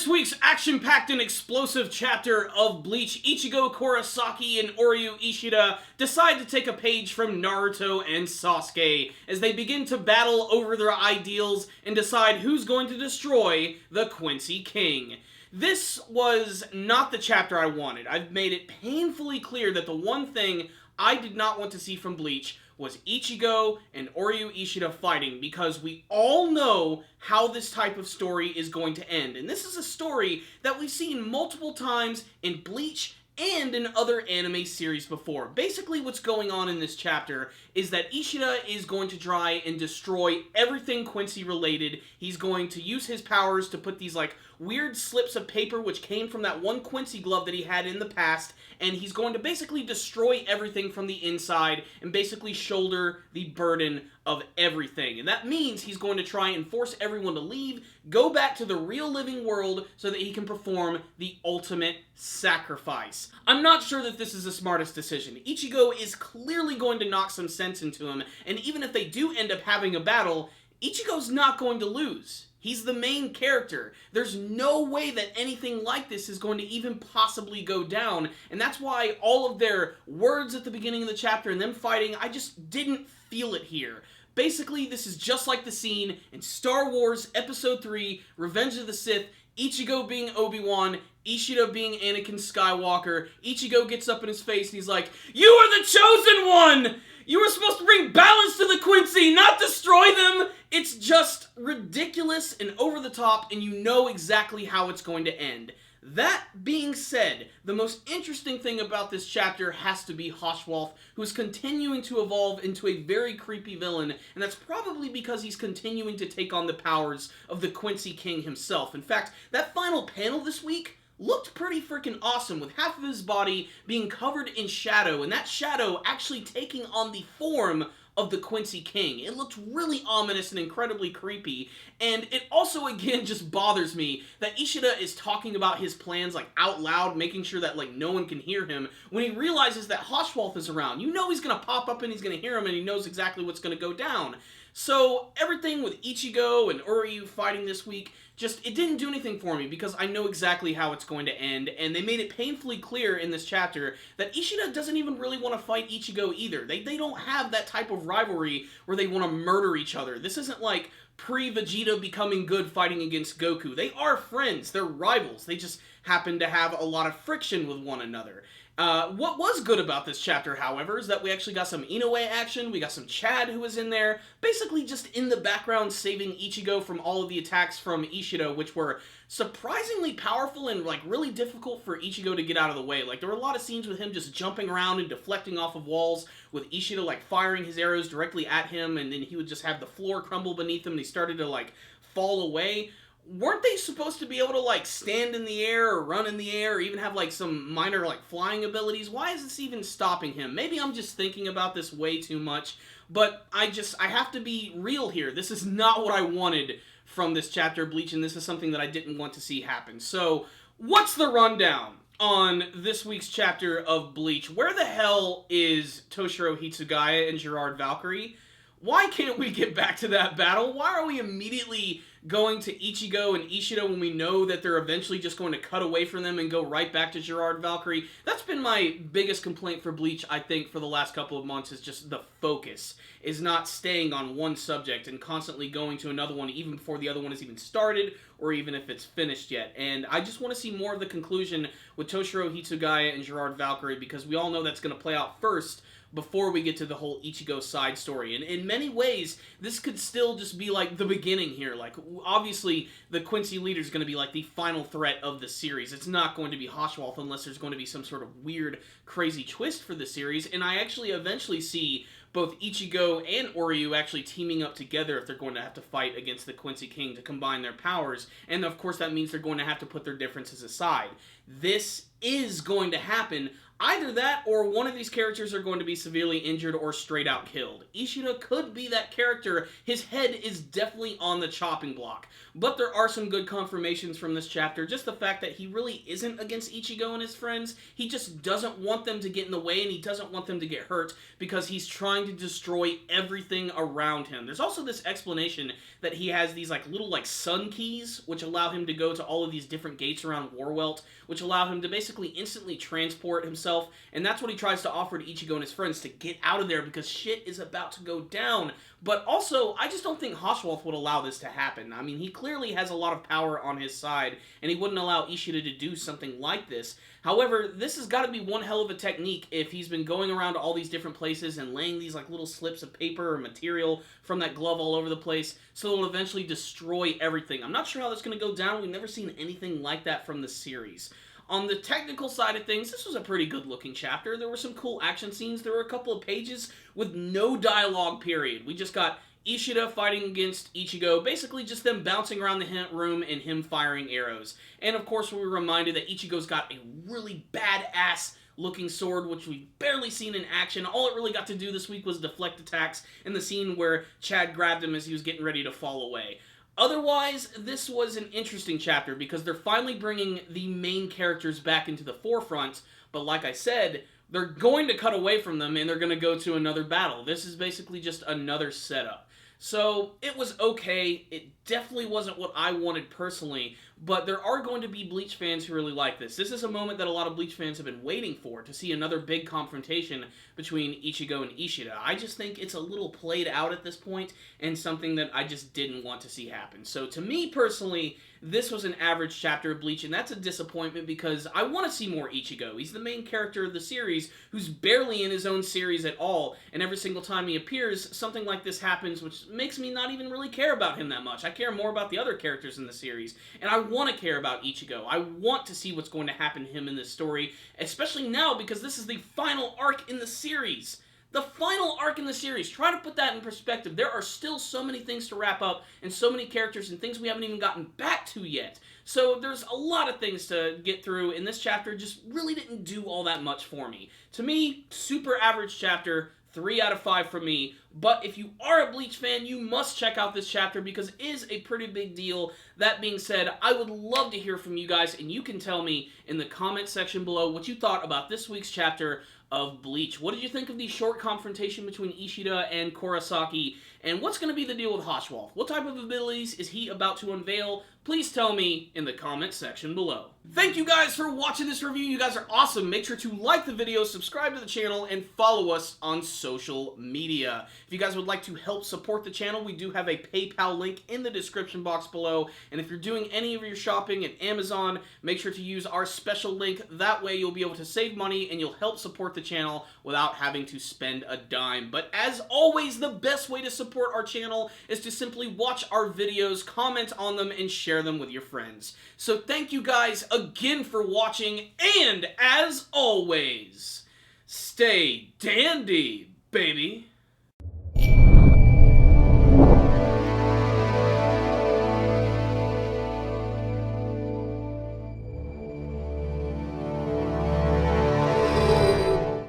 this week's action-packed and explosive chapter of Bleach, Ichigo Kurosaki and Oryu Ishida decide to take a page from Naruto and Sasuke as they begin to battle over their ideals and decide who's going to destroy the Quincy King. This was not the chapter I wanted. I've made it painfully clear that the one thing I did not want to see from Bleach was Ichigo and Oryu Ishida fighting, because we all know how this type of story is going to end. And this is a story that we've seen multiple times in Bleach and in other anime series before. Basically, what's going on in this chapter is that Ishida is going to try and destroy everything Quincy related. He's going to use his powers to put these, weird slips of paper which came from that one Quincy glove that he had in the past, and he's going to basically destroy everything from the inside and basically shoulder the burden of everything. And that means he's going to try and force everyone to leave, go back to the real living world so that he can perform the ultimate sacrifice. I'm not sure that this is the smartest decision. Ichigo is clearly going to knock some sense into him, and even if they do end up having a battle, Ichigo's not going to lose. He's the main character. There's no way that anything like this is going to even possibly go down, and that's why all of their words at the beginning of the chapter and them fighting, I just didn't feel it here. Basically, this is just like the scene in Star Wars Episode 3, Revenge of the Sith, Ichigo being Obi-Wan, Ishida being Anakin Skywalker. Ichigo gets up in his face and he's like, "You are the chosen one! You were supposed to bring balance to the Quincy, not destroy them!" It's just ridiculous and over the top, and you know exactly how it's going to end. That being said, the most interesting thing about this chapter has to be Haschwalth, who's continuing to evolve into a very creepy villain, and that's probably because he's continuing to take on the powers of the Quincy King himself. In fact, that final panel this week looked pretty freaking awesome, with half of his body being covered in shadow, and that shadow actually taking on the form of the Quincy King. It looked really ominous and incredibly creepy, and it also, again, just bothers me that Ishida is talking about his plans, out loud, making sure that, no one can hear him, when he realizes that Haschwalth is around. You know he's gonna pop up and he's gonna hear him, and he knows exactly what's gonna go down. So, everything with Ichigo and Oryu fighting this week, it didn't do anything for me, because I know exactly how it's going to end, and they made it painfully clear in this chapter that Ishida doesn't even really want to fight Ichigo either. They don't have that type of rivalry where they want to murder each other. This isn't like pre-Vegeta becoming good fighting against Goku. They are friends, they're rivals, they just happen to have a lot of friction with one another. What was good about this chapter, however, is that we actually got some Inoue action, we got some Chad who was in there, basically just in the background saving Ichigo from all of the attacks from Ishida, which were surprisingly powerful and, really difficult for Ichigo to get out of the way. There were a lot of scenes with him just jumping around and deflecting off of walls, with Ishida, firing his arrows directly at him, and then he would just have the floor crumble beneath him, and he started to, fall away. Weren't they supposed to be able to, stand in the air or run in the air or even have, some minor, flying abilities? Why is this even stopping him? Maybe I'm just thinking about this way too much, but I have to be real here. This is not what I wanted from this chapter of Bleach, and this is something that I didn't want to see happen. So, what's the rundown on this week's chapter of Bleach? Where the hell is Toshiro Hitsugaya and Gerard Valkyrie? Why can't we get back to that battle? Why are we immediately going to Ichigo and Ishida when we know that they're eventually just going to cut away from them and go right back to Gerard Valkyrie? That's been my biggest complaint for Bleach, I think, for the last couple of months, is just the focus is not staying on one subject and constantly going to another one even before the other one has even started or even if it's finished yet. And I just want to see more of the conclusion with Toshiro Hitsugaya and Gerard Valkyrie, because we all know that's going to play out first before we get to the whole Ichigo side story. And in many ways, this could still just be the beginning here. Obviously, the Quincy leader is going to be the final threat of the series. It's not going to be Haschwalth unless there's going to be some sort of weird, crazy twist for the series. And I actually eventually see both Ichigo and Oryu actually teaming up together if they're going to have to fight against the Quincy King to combine their powers. And of course, that means they're going to have to put their differences aside. This is going to happen. Either that, or one of these characters are going to be severely injured or straight out killed. Ishida could be that character. His head is definitely on the chopping block. But there are some good confirmations from this chapter. Just the fact that he really isn't against Ichigo and his friends. He just doesn't want them to get in the way, and he doesn't want them to get hurt because he's trying to destroy everything around him. There's also this explanation that he has these little sun keys, which allow him to go to all of these different gates around Warwelt, which allow him to basically instantly transport himself. And that's what he tries to offer to Ichigo and his friends to get out of there because shit is about to go down. But also, I just don't think Haschwalth would allow this to happen. I mean, he clearly has a lot of power on his side, and he wouldn't allow Ishida to do something like this. However, this has got to be one hell of a technique if he's been going around to all these different places and laying these little slips of paper or material from that glove all over the place so it'll eventually destroy everything. I'm not sure how that's going to go down. We've never seen anything like that from the series. On the technical side of things, this was a pretty good-looking chapter. There were some cool action scenes. There were a couple of pages with no dialogue, period. We just got Ishida fighting against Ichigo, basically just them bouncing around the room and him firing arrows. And of course, we were reminded that Ichigo's got a really badass looking sword, which we've barely seen in action. All it really got to do this week was deflect attacks in the scene where Chad grabbed him as he was getting ready to fall away. Otherwise, this was an interesting chapter because they're finally bringing the main characters back into the forefront, but like I said, they're going to cut away from them and they're going to go to another battle. This is basically just another setup. So, it was okay. It definitely wasn't what I wanted personally, but there are going to be Bleach fans who really like this. This is a moment that a lot of Bleach fans have been waiting for, to see another big confrontation between Ichigo and Ishida. I just think it's a little played out at this point, and something that I just didn't want to see happen. So to me personally, this was an average chapter of Bleach, and that's a disappointment because I want to see more Ichigo. He's the main character of the series who's barely in his own series at all, and every single time he appears, something like this happens, which makes me not even really care about him that much. I care more about the other characters in the series, and I want to care about Ichigo. I want to see what's going to happen to him in this story, especially now because this is the final arc in the series. The final arc in the series. Try to put that in perspective. There are still so many things to wrap up and so many characters and things we haven't even gotten back to yet. So there's a lot of things to get through, and this chapter just really didn't do all that much for me. To me, super average chapter, 3 out of 5 for me. But if you are a Bleach fan, you must check out this chapter because it is a pretty big deal. That being said, I would love to hear from you guys, and you can tell me in the comment section below what you thought about this week's chapter of Bleach. What did you think of the short confrontation between Ishida and Kurosaki? And what's going to be the deal with Haschwalth? What type of abilities is he about to unveil? Please tell me in the comment section below. Thank you guys for watching this review. You guys are awesome. Make sure to like the video, subscribe to the channel, and follow us on social media. If you guys would like to help support the channel, we do have a PayPal link in the description box below. And if you're doing any of your shopping at Amazon, make sure to use our special link. That way you'll be able to save money and you'll help support the channel without having to spend a dime. But as always, the best way to support our channel is to simply watch our videos, comment on them, and share them with your friends. So thank you guys again for watching, and as always, stay dandy, baby.